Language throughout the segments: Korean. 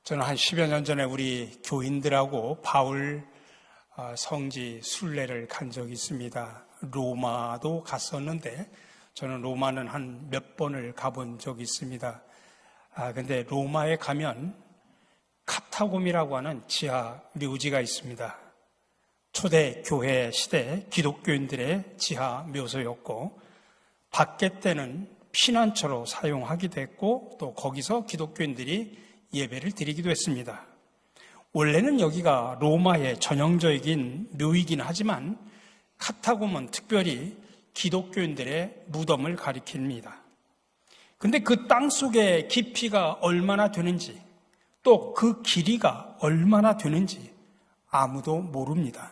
저는 한 10여 년 전에 우리 교인들하고 바울 성지 순례를 간 적이 있습니다. 로마도 갔었는데 저는 로마는 한 몇 번을 가본 적이 있습니다. 근데 로마에 가면 카타콤이라고 하는 지하 묘지가 있습니다. 초대 교회 시대 기독교인들의 지하 묘소였고 밖에 때는 피난처로 사용하기도 했고 또 거기서 기독교인들이 예배를 드리기도 했습니다. 원래는 여기가 로마의 전형적인 묘이긴 하지만 카타콤은 특별히 기독교인들의 무덤을 가리킵니다. 근데 그 땅 속의 깊이가 얼마나 되는지 또 그 길이가 얼마나 되는지 아무도 모릅니다.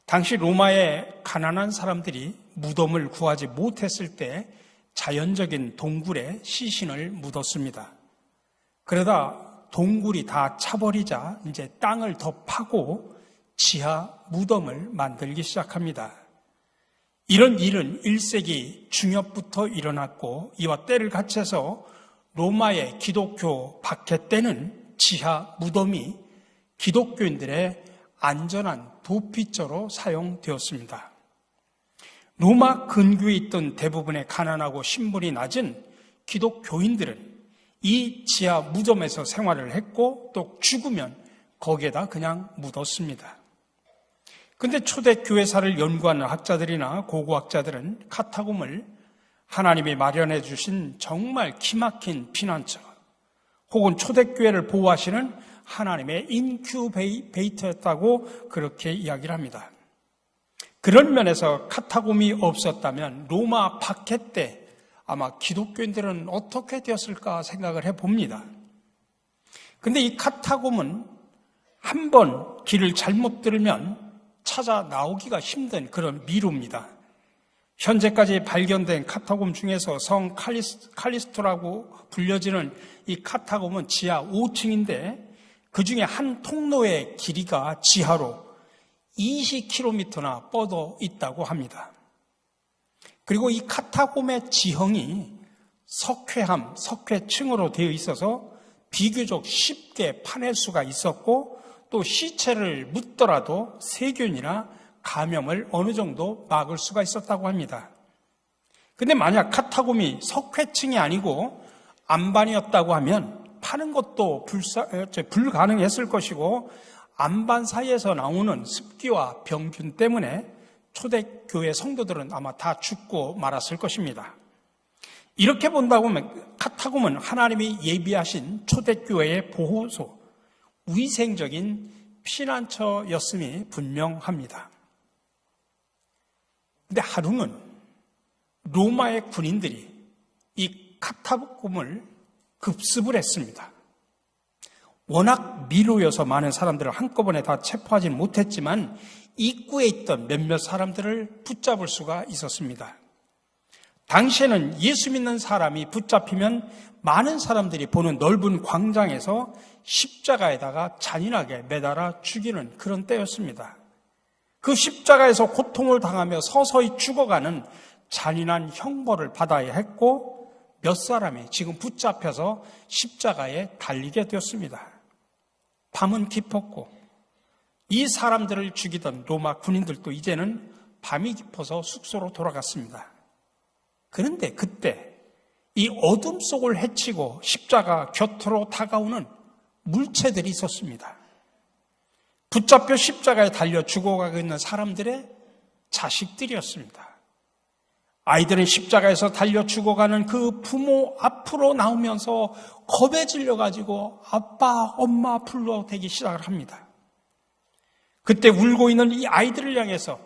당시 로마의 가난한 사람들이 무덤을 구하지 못했을 때 자연적인 동굴에 시신을 묻었습니다. 그러다 동굴이 다 차버리자 이제 땅을 더 파고 지하 무덤을 만들기 시작합니다. 이런 일은 1세기 중엽부터 일어났고 이와 때를 같이해서 로마의 기독교 박해 때는 지하 무덤이 기독교인들의 안전한 도피처로 사용되었습니다. 로마 근교에 있던 대부분의 가난하고 신분이 낮은 기독교인들은 이 지하 무덤에서 생활을 했고 또 죽으면 거기에다 그냥 묻었습니다. 근데 초대 교회사를 연구하는 학자들이나 고고학자들은 카타콤을 하나님이 마련해 주신 정말 기막힌 피난처 혹은 초대교회를 보호하시는 하나님의 인큐베이터였다고 그렇게 이야기를 합니다. 그런 면에서 카타콤이 없었다면 로마 박해 때 아마 기독교인들은 어떻게 되었을까 생각을 해봅니다. 근데 이 카타콤은 한 번 길을 잘못 들으면 찾아 나오기가 힘든 그런 미로입니다. 현재까지 발견된 카타콤 중에서 성 칼리스토라고 불려지는 이 카타콤은 지하 5층인데 그 중에 한 통로의 길이가 지하로 20km나 뻗어 있다고 합니다. 그리고 이 카타콤의 지형이 석회층으로 되어 있어서 비교적 쉽게 파낼 수가 있었고 또 시체를 묻더라도 세균이나 감염을 어느 정도 막을 수가 있었다고 합니다. 근데 만약 카타콤이 석회층이 아니고 안반이었다고 하면 파는 것도 불가능했을 것이고 안반 사이에서 나오는 습기와 병균 때문에 초대교회 성도들은 아마 다 죽고 말았을 것입니다. 이렇게 본다고 하면 카타콤은 하나님이 예비하신 초대교회의 보호소, 위생적인 피난처였음이 분명합니다. 근데 하루는 로마의 군인들이 이 카타콤을 급습을 했습니다. 워낙 미로여서 많은 사람들을 한꺼번에 다 체포하지는 못했지만 입구에 있던 몇몇 사람들을 붙잡을 수가 있었습니다. 당시에는 예수 믿는 사람이 붙잡히면 많은 사람들이 보는 넓은 광장에서 십자가에다가 잔인하게 매달아 죽이는 그런 때였습니다. 그 십자가에서 고통을 당하며 서서히 죽어가는 잔인한 형벌을 받아야 했고 몇 사람이 지금 붙잡혀서 십자가에 달리게 되었습니다. 밤은 깊었고 이 사람들을 죽이던 로마 군인들도 이제는 밤이 깊어서 숙소로 돌아갔습니다. 그런데 그때 이 어둠 속을 헤치고 십자가 곁으로 다가오는 물체들이 있었습니다. 붙잡혀 십자가에 달려 죽어가고 있는 사람들의 자식들이었습니다. 아이들은 십자가에서 달려 죽어가는 그 부모 앞으로 나오면서 겁에 질려가지고 아빠, 엄마 불러대기 시작을 합니다. 그때 울고 있는 이 아이들을 향해서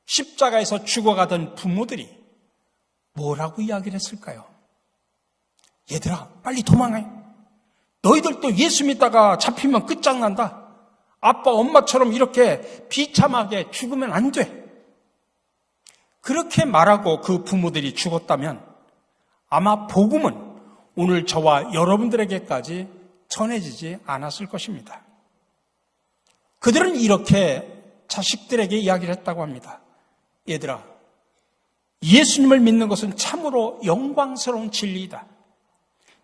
십자가에서 죽어가던 부모들이 뭐라고 이야기를 했을까요? 얘들아, 빨리 도망해. 너희들도 예수 믿다가 잡히면 끝장난다. 아빠, 엄마처럼 이렇게 비참하게 죽으면 안 돼. 그렇게 말하고 그 부모들이 죽었다면 아마 복음은 오늘 저와 여러분들에게까지 전해지지 않았을 것입니다. 그들은 이렇게 자식들에게 이야기를 했다고 합니다. 얘들아, 예수님을 믿는 것은 참으로 영광스러운 진리이다.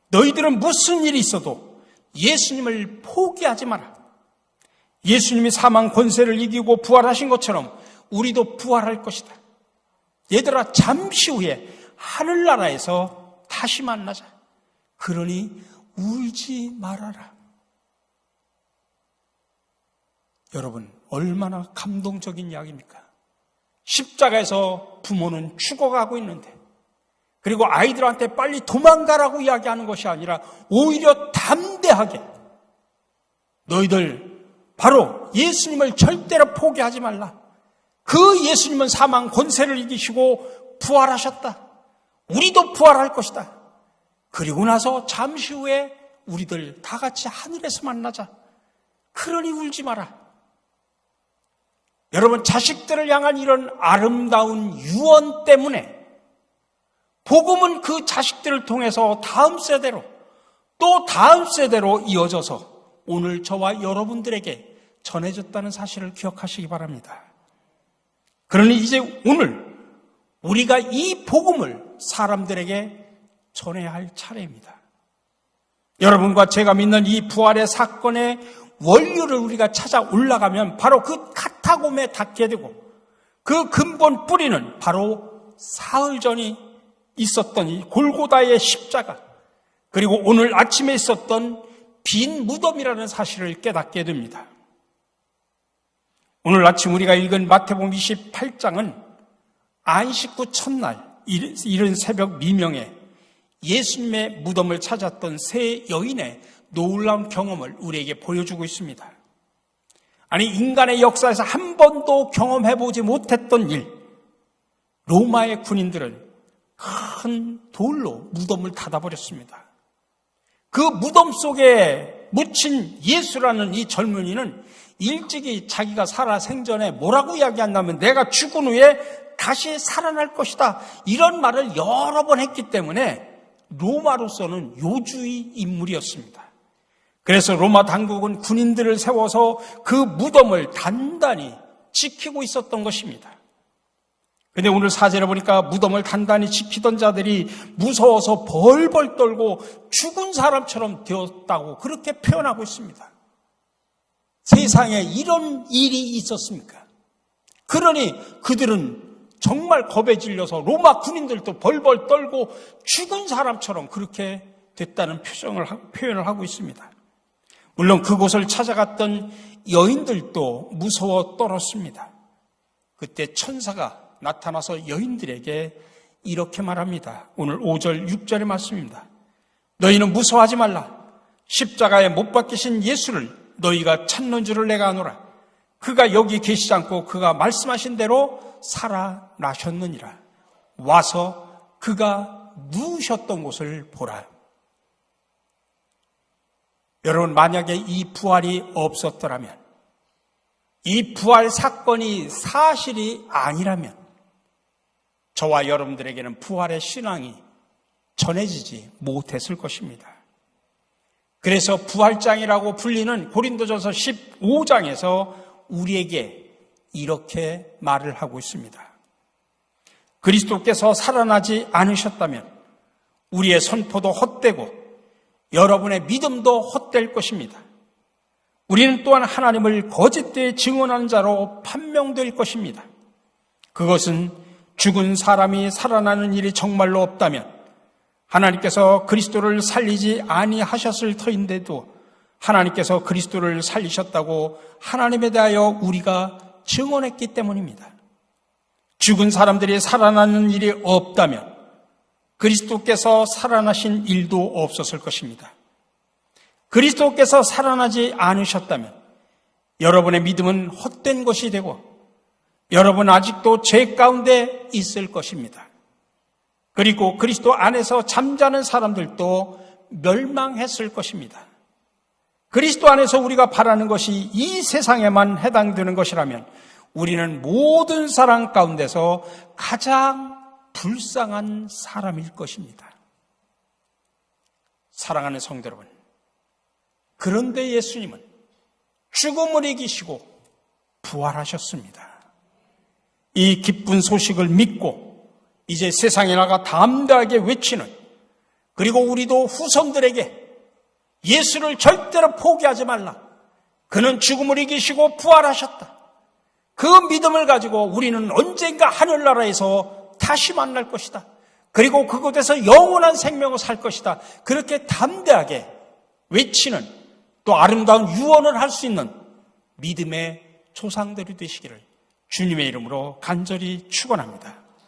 너희들은 무슨 일이 있어도 예수님을 포기하지 마라. 예수님이 사망 권세를 이기고 부활하신 것처럼 우리도 부활할 것이다. 얘들아, 잠시 후에 하늘나라에서 다시 만나자. 그러니 울지 말아라. 여러분, 얼마나 감동적인 이야기입니까? 십자가에서 부모는 죽어가고 있는데, 그리고 아이들한테 빨리 도망가라고 이야기하는 것이 아니라 오히려 담대하게 너희들 바로 예수님을 절대로 포기하지 말라. 그 예수님은 사망 권세를 이기시고 부활하셨다. 우리도 부활할 것이다. 그리고 나서 잠시 후에 우리들 다 같이 하늘에서 만나자. 그러니 울지 마라. 여러분, 자식들을 향한 이런 아름다운 유언 때문에 복음은 그 자식들을 통해서 다음 세대로 또 다음 세대로 이어져서 오늘 저와 여러분들에게 전해졌다는 사실을 기억하시기 바랍니다. 그러니 이제 오늘 우리가 이 복음을 사람들에게 전해야 할 차례입니다. 여러분과 제가 믿는 이 부활의 사건의 원료를 우리가 찾아 올라가면 바로 그 카타콤에 닿게 되고, 그 근본 뿌리는 바로 사흘 전이 있었던 이 골고다의 십자가, 그리고 오늘 아침에 있었던 빈 무덤이라는 사실을 깨닫게 됩니다. 오늘 아침 우리가 읽은 마태복음 28장은 안식 후 첫날 이른 새벽 미명에 예수님의 무덤을 찾았던 세 여인의 놀라운 경험을 우리에게 보여주고 있습니다. 아니, 인간의 역사에서 한 번도 경험해보지 못했던 일, 로마의 군인들은 큰 돌로 무덤을 닫아버렸습니다. 그 무덤 속에 묻힌 예수라는 이 젊은이는 일찍이 자기가 살아 생전에 뭐라고 이야기한다면 내가 죽은 후에 다시 살아날 것이다, 이런 말을 여러 번 했기 때문에 로마로서는 요주의 인물이었습니다. 그래서 로마 당국은 군인들을 세워서 그 무덤을 단단히 지키고 있었던 것입니다. 그런데 오늘 사제를 보니까 무덤을 단단히 지키던 자들이 무서워서 벌벌 떨고 죽은 사람처럼 되었다고 그렇게 표현하고 있습니다. 세상에 이런 일이 있었습니까? 그러니 그들은 정말 겁에 질려서 로마 군인들도 벌벌 떨고 죽은 사람처럼 그렇게 됐다는 표현을 하고 있습니다. 물론 그곳을 찾아갔던 여인들도 무서워 떨었습니다. 그때 천사가 나타나서 여인들에게 이렇게 말합니다. 오늘 5절, 6절의 말씀입니다. 너희는 무서워하지 말라. 십자가에 못 박히신 예수를 너희가 찾는 줄을 내가 아노라. 그가 여기 계시지 않고 그가 말씀하신 대로 살아나셨느니라. 와서 그가 누우셨던 곳을 보라. 여러분, 만약에 이 부활이 없었더라면, 이 부활 사건이 사실이 아니라면 저와 여러분들에게는 부활의 신앙이 전해지지 못했을 것입니다. 그래서 부활장이라고 불리는 고린도전서 15장에서 우리에게 이렇게 말을 하고 있습니다. 그리스도께서 살아나지 않으셨다면 우리의 선포도 헛되고 여러분의 믿음도 헛될 것입니다. 우리는 또한 하나님을 거짓되이 증언하는 자로 판명될 것입니다. 그것은 죽은 사람이 살아나는 일이 정말로 없다면 하나님께서 그리스도를 살리지 아니하셨을 터인데도 하나님께서 그리스도를 살리셨다고 하나님에 대하여 우리가 증언했기 때문입니다. 죽은 사람들이 살아나는 일이 없다면 그리스도께서 살아나신 일도 없었을 것입니다. 그리스도께서 살아나지 않으셨다면 여러분의 믿음은 헛된 것이 되고 여러분 아직도 죄 가운데 있을 것입니다. 그리고 그리스도 안에서 잠자는 사람들도 멸망했을 것입니다. 그리스도 안에서 우리가 바라는 것이 이 세상에만 해당되는 것이라면 우리는 모든 사람 가운데서 가장 불쌍한 사람일 것입니다. 사랑하는 성도 여러분, 그런데 예수님은 죽음을 이기시고 부활하셨습니다. 이 기쁜 소식을 믿고 이제 세상에 나가 담대하게 외치는, 그리고 우리도 후손들에게 예수를 절대로 포기하지 말라. 그는 죽음을 이기시고 부활하셨다. 그 믿음을 가지고 우리는 언젠가 하늘나라에서 다시 만날 것이다. 그리고 그곳에서 영원한 생명을 살 것이다. 그렇게 담대하게 외치는, 또 아름다운 유언을 할 수 있는 믿음의 조상들이 되시기를 주님의 이름으로 간절히 축원합니다.